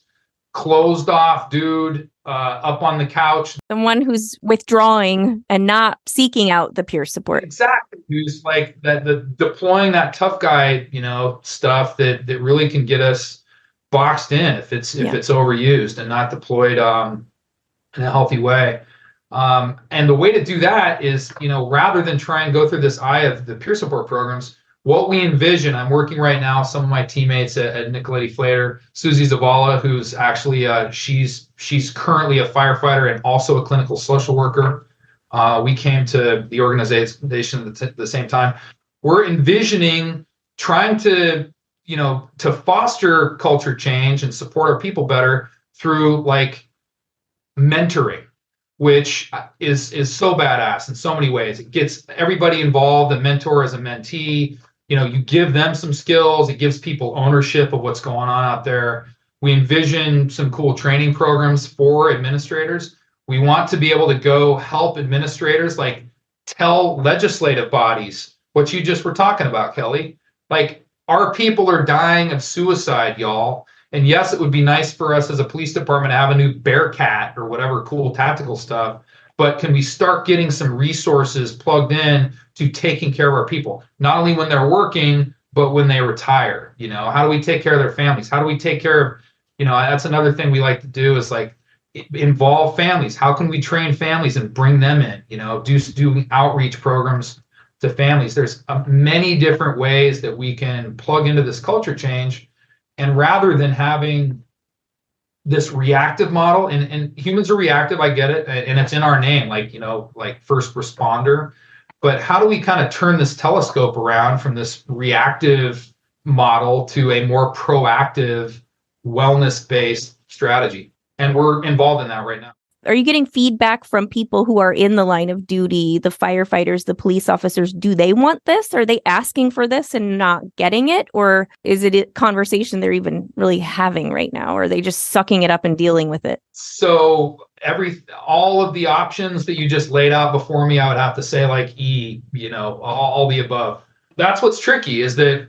S3: closed off dude up on the couch.
S1: The one who's withdrawing and not seeking out the peer support.
S3: Exactly. Who's like deploying that tough guy, stuff that really can get us boxed in if it's overused and not deployed in a healthy way. And the way to do that is, rather than try and go through this eye of the peer support programs, what we envision, I'm working right now, some of my teammates at Nicoletti-Flater, Susie Zavala, who's actually, she's currently a firefighter and also a clinical social worker. We came to the organization at the same time. We're envisioning trying to, to foster culture change and support our people better through like mentoring, which is so badass in so many ways. It gets everybody involved, the mentor as a mentee. You give them some skills. It gives people ownership of what's going on out there. We envision some cool training programs for administrators. We want to be able to go help administrators, like tell legislative bodies what you just were talking about, Kelly. Like, our people are dying of suicide, y'all. And yes, it would be nice for us as a police department to have a new Bearcat or whatever cool tactical stuff. But can we start getting some resources plugged in to taking care of our people, not only when they're working, but when they retire? How do we take care of their families? How do we take care of, that's another thing we like to do is like involve families. How can we train families and bring them in? Do outreach programs to families. There's many different ways that we can plug into this culture change. And rather than having this reactive model, and humans are reactive, I get it, and it's in our name, like first responder. But how do we kind of turn this telescope around from this reactive model to a more proactive, wellness-based strategy? And we're involved in that right now.
S1: Are you getting feedback from people who are in the line of duty, the firefighters, the police officers? Do they want this? Are they asking for this and not getting it? Or is it a conversation they're even really having right now? Or are they just sucking it up and dealing with it?
S3: So all of the options that you just laid out before me, I would have to say like all the above. That's what's tricky is that,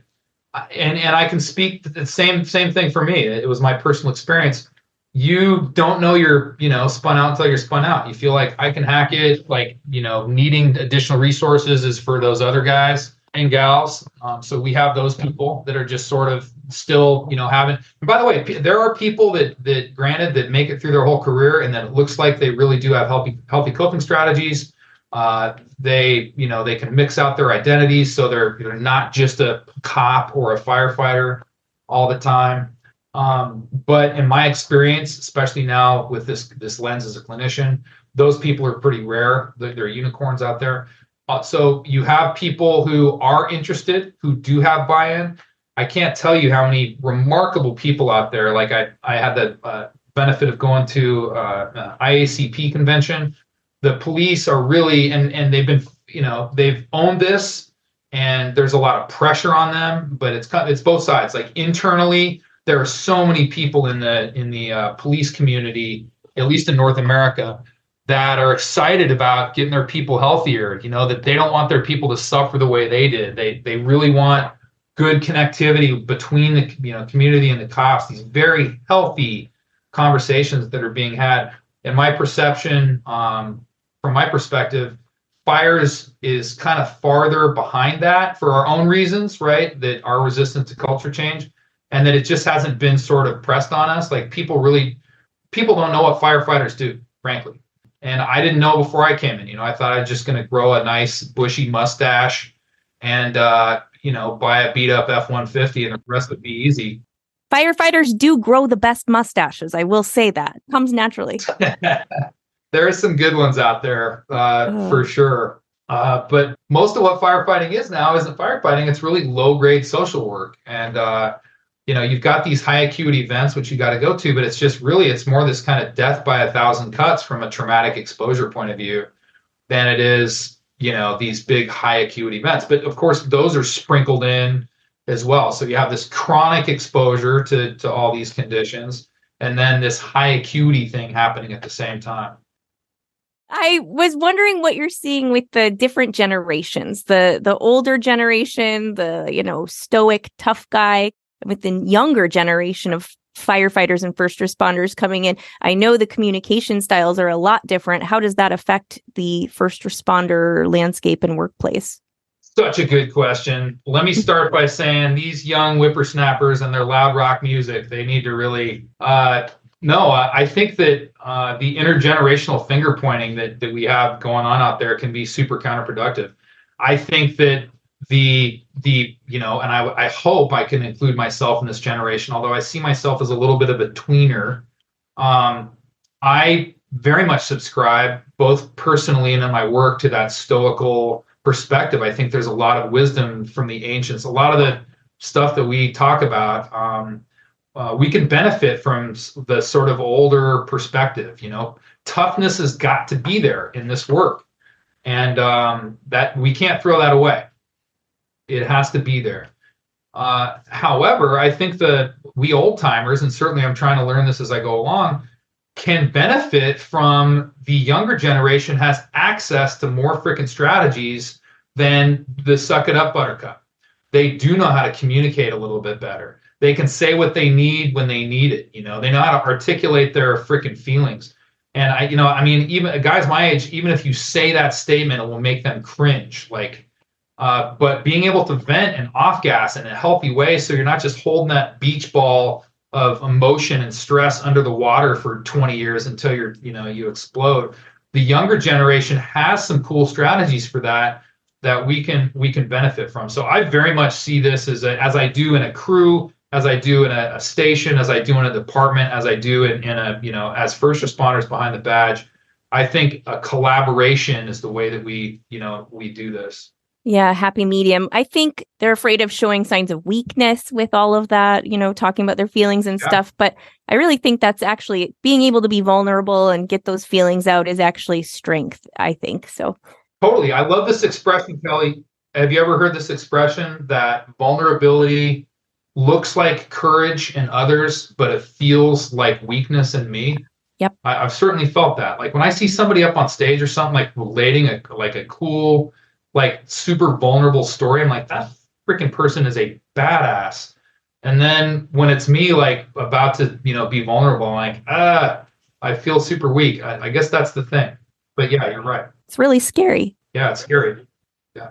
S3: and I can speak the same thing for me. It was my personal experience. You don't know you're, spun out until you're spun out. You feel like I can hack it. Like, needing additional resources is for those other guys and gals. So we have those people that are just sort of still, haven't. And by the way, there are people that granted that make it through their whole career and that it looks like they really do have healthy coping strategies. They can mix out their identities so they're not just a cop or a firefighter all the time. But in my experience, especially now with this lens as a clinician, those people are pretty rare. There are unicorns out there. So you have people who are interested, who do have buy-in. I can't tell you how many remarkable people out there. Like I had the benefit of going to IACP convention. The police are really, and they've been, they've owned this, and there's a lot of pressure on them. But it's both sides. Like internally, there are so many people in the police community, at least in North America, that are excited about getting their people healthier. That they don't want their people to suffer the way they did. They really want good connectivity between the community and the cops. These very healthy conversations that are being had. In my perception, from my perspective, fires is kind of farther behind that for our own reasons, right? That are resistant to culture change. And that it just hasn't been sort of pressed on us. Like people don't know what firefighters do, frankly. And I didn't know before I came in. I thought I was just going to grow a nice bushy mustache and, buy a beat up F-150 and the rest would be easy.
S1: Firefighters do grow the best mustaches. I will say that. It comes naturally.
S3: There are some good ones out there for sure. But most of what firefighting is now isn't firefighting. It's really low grade social work. And, you've got these high acuity events, which you got to go to, but it's more this kind of death by 1,000 cuts from a traumatic exposure point of view than it is, these big high acuity events. But of course, those are sprinkled in as well. So you have this chronic exposure to all these conditions, and then this high acuity thing happening at the same time.
S1: I was wondering what you're seeing with the different generations, the older generation, the, stoic, tough guy, with the younger generation of firefighters and first responders coming in. I know the communication styles are a lot different. How does that affect the first responder landscape and workplace?
S3: Such a good question. Let me start by saying these young whippersnappers and their loud rock music, they need to really, I think that the intergenerational finger pointing that we have going on out there can be super counterproductive. I think that and I hope I can include myself in this generation, although I see myself as a little bit of a tweener. I very much subscribe, both personally and in my work, to that stoical perspective. I think there's a lot of wisdom from the ancients. A lot of the stuff that we talk about, we can benefit from the sort of older perspective. Toughness has got to be there in this work, and that we can't throw that away. It has to be there. However, I think that we old timers, and certainly I'm trying to learn this as I go along, can benefit from the younger generation has access to more freaking strategies than the suck it up buttercup. They do know how to communicate a little bit better. They can say what they need when they need it. They know how to articulate their freaking feelings. And even guys my age, even if you say that statement, it will make them cringe. But being able to vent and off gas in a healthy way, so you're not just holding that beach ball of emotion and stress under the water for 20 years until you explode. The younger generation has some cool strategies for that we can benefit from. So I very much see this as I do in a crew, as I do in a station, as I do in a department, as I do in a as first responders behind the badge. I think a collaboration is the way that we do this.
S1: Yeah, happy medium. I think they're afraid of showing signs of weakness with all of that, talking about their feelings and stuff. But I really think that's actually being able to be vulnerable and get those feelings out is actually strength, I think. So
S3: totally. I love this expression, Kelly. Have you ever heard this expression that vulnerability looks like courage in others, but it feels like weakness in me?
S1: Yep.
S3: I've certainly felt that. Like when I see somebody up on stage or something, like relating a cool, super vulnerable story, I'm like, that freaking person is a badass. And then when it's me, about to, be vulnerable, I'm like, I feel super weak. I guess that's the thing. But yeah, you're right.
S1: It's really scary.
S3: Yeah, it's scary. Yeah.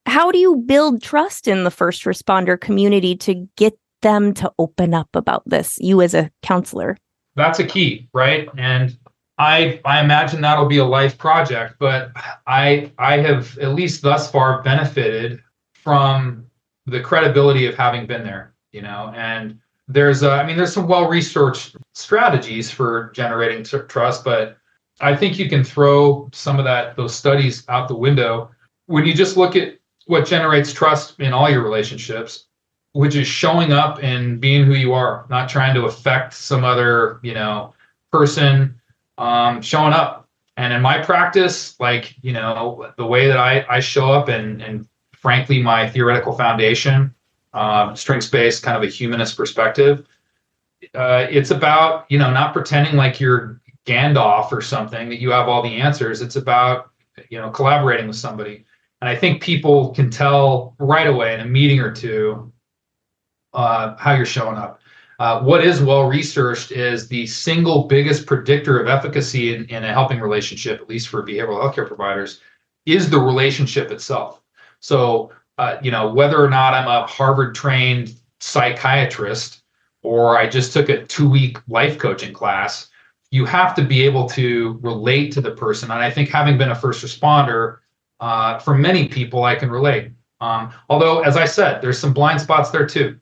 S1: How do you build trust in the first responder community to get them to open up about this, you as a counselor?
S3: That's a key, right? And I imagine that'll be a life project, but I have at least thus far benefited from the credibility of having been there, and there's some well-researched strategies for generating trust, but I think you can throw some of those studies out the window when you just look at what generates trust in all your relationships, which is showing up and being who you are, not trying to affect some other, person, showing up. And in my practice, the way that I show up and frankly, my theoretical foundation, strengths-based kind of a humanist perspective, it's about, not pretending like you're Gandalf or something, that you have all the answers. It's about, collaborating with somebody. And I think people can tell right away in a meeting or two how you're showing up. What is well-researched is the single biggest predictor of efficacy in a helping relationship, at least for behavioral healthcare providers, is the relationship itself. So, whether or not I'm a Harvard-trained psychiatrist or I just took a 2-week life coaching class, you have to be able to relate to the person. And I think having been a first responder, for many people, I can relate. Although, as I said, there's some blind spots there too.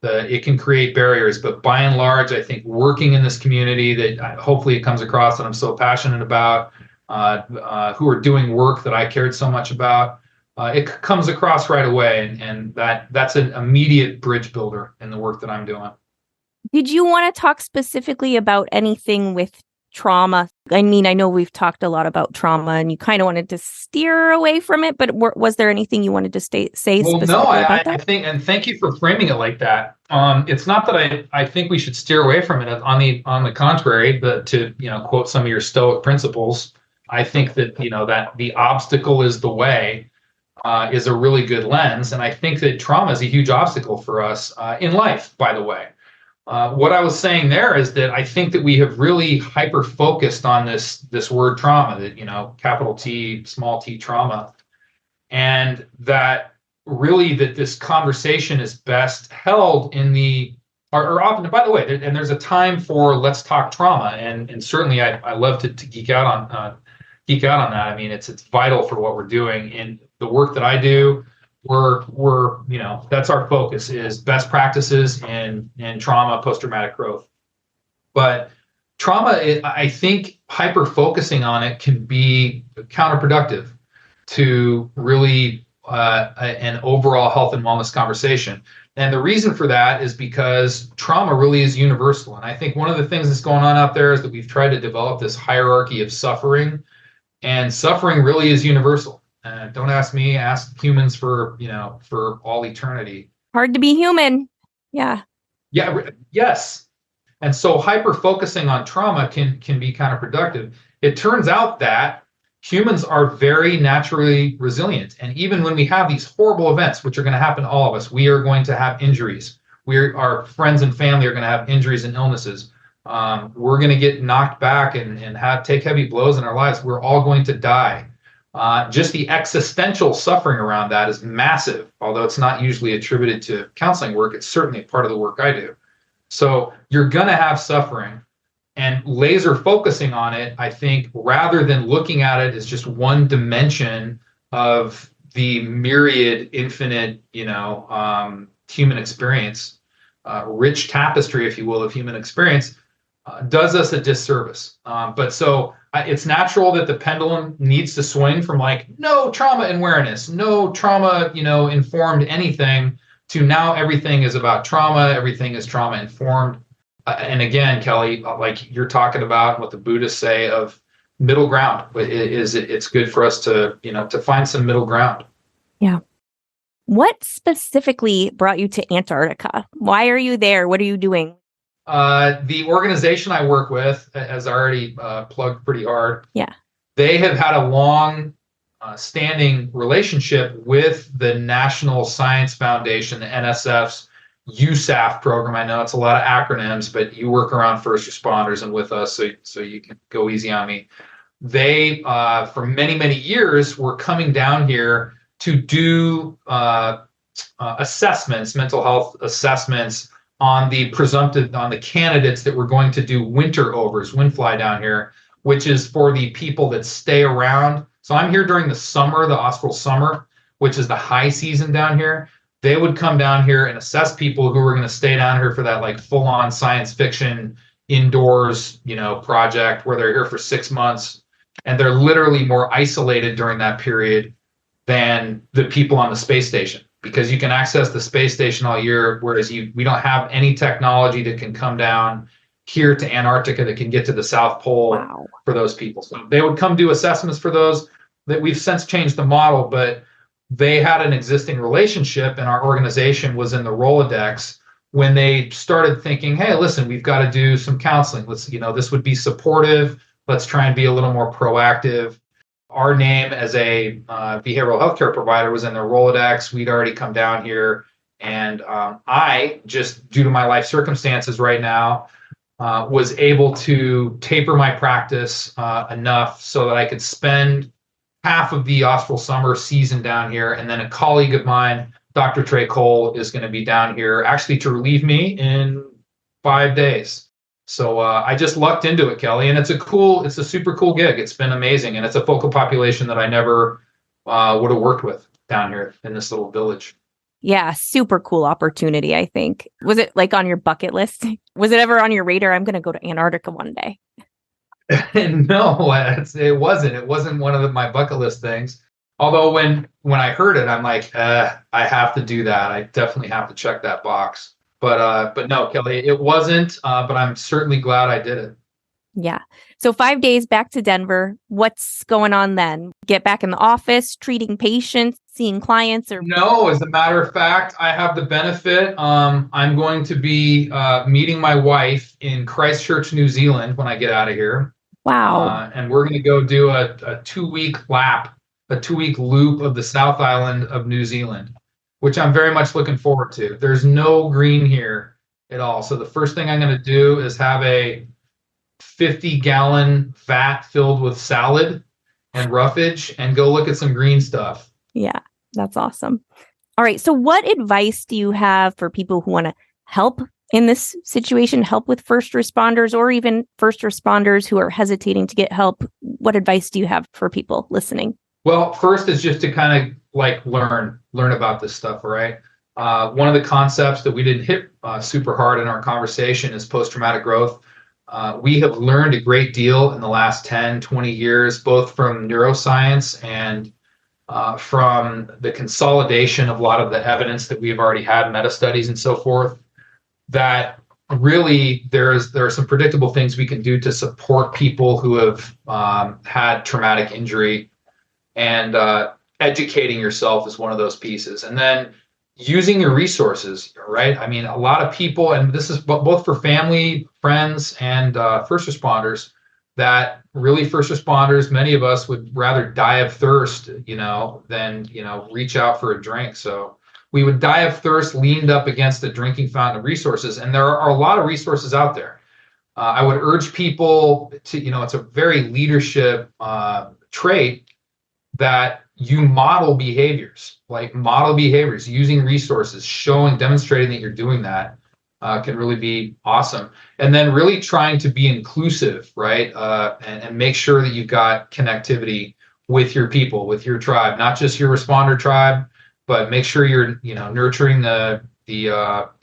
S3: It can create barriers, but by and large, I think working in this community that hopefully it comes across that I'm so passionate about, who are doing work that I cared so much about, it comes across right away, and that's an immediate bridge builder in the work that I'm doing.
S1: Did you want to talk specifically about anything with trauma? I mean, I know we've talked a lot about trauma and you kind of wanted to steer away from it, but was there anything you wanted to say specifically about that?
S3: I think, and thank you for framing it like that. It's not that I think we should steer away from it. On the contrary, to quote some of your Stoic principles, I think that that the obstacle is the way is a really good lens, and I think that trauma is a huge obstacle for us in life. By the way. What I was saying there is that I think that we have really hyper-focused on this word trauma, that, capital T, small t trauma, and that really that this conversation is best held or often, by the way, there's a time for let's talk trauma, and certainly I love to geek out on geek out on that. I mean, it's vital for what we're doing. And the work that I do, we're that's our focus, is best practices in trauma, post-traumatic growth. But trauma, I think hyper focusing on it can be counterproductive to really an overall health and wellness conversation. And the reason for that is because trauma really is universal. And I think one of the things that's going on out there is that we've tried to develop this hierarchy of suffering, and suffering really is universal. Don't ask me, ask humans for all eternity.
S1: Hard to be human. Yeah.
S3: Yeah. Yes. And so hyper focusing on trauma can be counterproductive. It turns out that humans are very naturally resilient. And even when we have these horrible events, which are going to happen to all of us, we are going to have injuries. Our friends and family are going to have injuries and illnesses. We're going to get knocked back and take heavy blows in our lives. We're all going to die. Just the existential suffering around that is massive. Although it's not usually attributed to counseling work, it's certainly part of the work I do. So you're going to have suffering. And laser focusing on it, I think, rather than looking at it as just one dimension of the myriad, infinite, human experience, rich tapestry, if you will, of human experience, does us a disservice. But so it's natural that the pendulum needs to swing from no trauma awareness, no trauma, informed anything, to now everything is about trauma, everything is trauma informed. And again, Kelli, like you're talking about what the Buddhists say of middle ground, it's good for us to find some middle ground. Yeah.
S1: What specifically brought you to Antarctica? Why are you there? What are you doing?
S3: The organization I work with, as I already plugged pretty hard,
S1: yeah,
S3: they have had a long standing relationship with the National Science Foundation, the NSF's USAF program. I know it's a lot of acronyms, but you work around first responders and with us, so you can go easy on me. They, for many, many years, were coming down here to do assessments, mental health assessments on the candidates that were going to do winter overs, windfly down here, which is for the people that stay around. So I'm here during the summer, the austral summer, which is the high season down here. They would come down here and assess people who were going to stay down here for that full-on science fiction indoors, project where they're here for 6 months, and they're literally more isolated during that period than the people on the space station, because you can access the space station all year, whereas we don't have any technology that can come down here to Antarctica that can get to the South Pole.
S1: Wow.
S3: For those people. So they would come do assessments for those. That we've since changed the model, but they had an existing relationship, and our organization was in the Rolodex when they started thinking, hey, listen, we've got to do some counseling. Let's, this would be supportive. Let's try and be a little more proactive. Our name as a behavioral healthcare provider was in the Rolodex. We'd already come down here, and I, just due to my life circumstances right now, was able to taper my practice enough so that I could spend half of the austral summer season down here. And then a colleague of mine, Dr. Trey Cole, is going to be down here actually to relieve me in 5 days. So I just lucked into it, Kelli, and it's a super cool gig. It's been amazing. And it's a focal population that I never would have worked with down here in this little village.
S1: Yeah, super cool opportunity, I think. Was it on your bucket list? Was it ever on your radar? I'm going to go to Antarctica one day.
S3: No, it wasn't. It wasn't one of my bucket list things. Although when I heard it, I'm like, I have to do that. I definitely have to check that box. But no, Kelli, it wasn't. But I'm certainly glad I did it.
S1: Yeah. So 5 days back to Denver. What's going on then? Get back in the office, treating patients, seeing clients, or
S3: no? As a matter of fact, I have the benefit. I'm going to be meeting my wife in Christchurch, New Zealand, when I get out of here.
S1: Wow.
S3: And we're going to go do a 2-week lap, a 2-week loop of the South Island of New Zealand, which I'm very much looking forward to. There's no green here at all. So the first thing I'm going to do is have a 50-gallon vat filled with salad and roughage and go look at some green stuff.
S1: Yeah, that's awesome. All right. So what advice do you have for people who want to help in this situation help with first responders or even first responders who are hesitating to get help? What advice do you have for people listening?
S3: Well, first is just to kind of like learn about this stuff, right? One of the concepts that we didn't hit super hard in our conversation is post-traumatic growth. We have learned a great deal in the last 10, 20 years, both from neuroscience and from the consolidation of a lot of the evidence that we've already had, meta studies and so forth, that really there are some predictable things we can do to support people who have had traumatic injury, and educating yourself is one of those pieces. And then using your resources, right? I mean, a lot of people, and this is both for family, friends, and first responders, that really first responders, many of us would rather die of thirst, than, reach out for a drink. So we would die of thirst leaned up against a drinking fountain of resources. And there are a lot of resources out there. I would urge people to, it's a very leadership trait that you model behaviors, using resources, demonstrating that you're doing that can really be awesome. And then really trying to be inclusive, right? And make sure that you've got connectivity with your people, with your tribe, not just your responder tribe, but make sure you're, nurturing the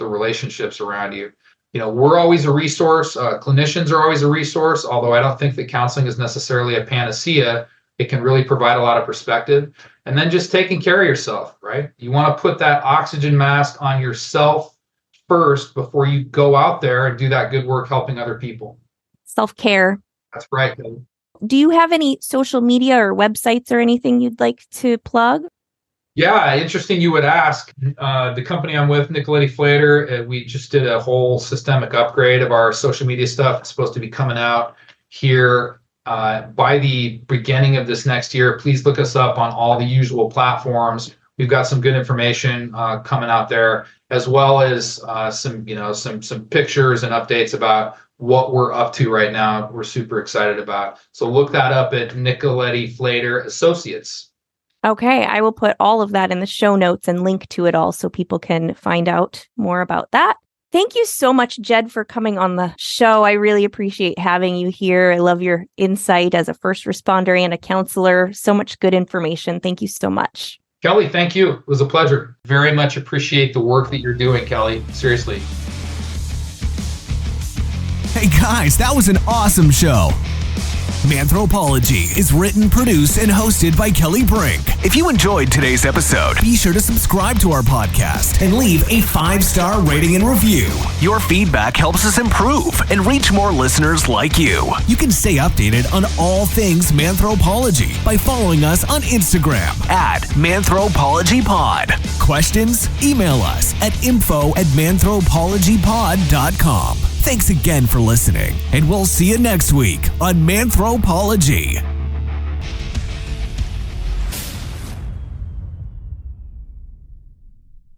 S3: relationships around you. We're always a resource. Clinicians are always a resource, although I don't think that counseling is necessarily a panacea. It can really provide a lot of perspective. And then just taking care of yourself, right? You want to put that oxygen mask on yourself first before you go out there and do that good work helping other people. Self-care. That's right.
S1: Do you have any social media or websites or anything you'd like to plug?
S3: Yeah, interesting you would ask. The company I'm with, Nicoletti-Flater, we just did a whole systemic upgrade of our social media stuff. It's supposed to be coming out here by the beginning of this next year. Please look us up on all the usual platforms. We've got some good information coming out there, as well as some pictures and updates about what we're up to right now. We're super excited about. So look that up at Nicoletti-Flater Associates.
S1: Okay, I will put all of that in the show notes and link to it all so people can find out more about that. Thank you so much, Jed, for coming on the show. I really appreciate having you here. I love your insight as a first responder and a counselor. So much good information. Thank you so much.
S3: Kelli, thank you. It was a pleasure. Very much appreciate the work that you're doing, Kelli. Seriously.
S2: Hey guys, that was an awesome show. Manthropology is written, produced, and hosted by Kelli Brink. If you enjoyed today's episode, be sure to subscribe to our podcast and leave a 5-star rating and review. Your feedback helps us improve and reach more listeners like you. You can stay updated on all things Manthropology by following us on Instagram at ManthropologyPod. Questions? Email us at info@manthropologypod.com. Thanks again for listening, and we'll see you next week on Manthropology.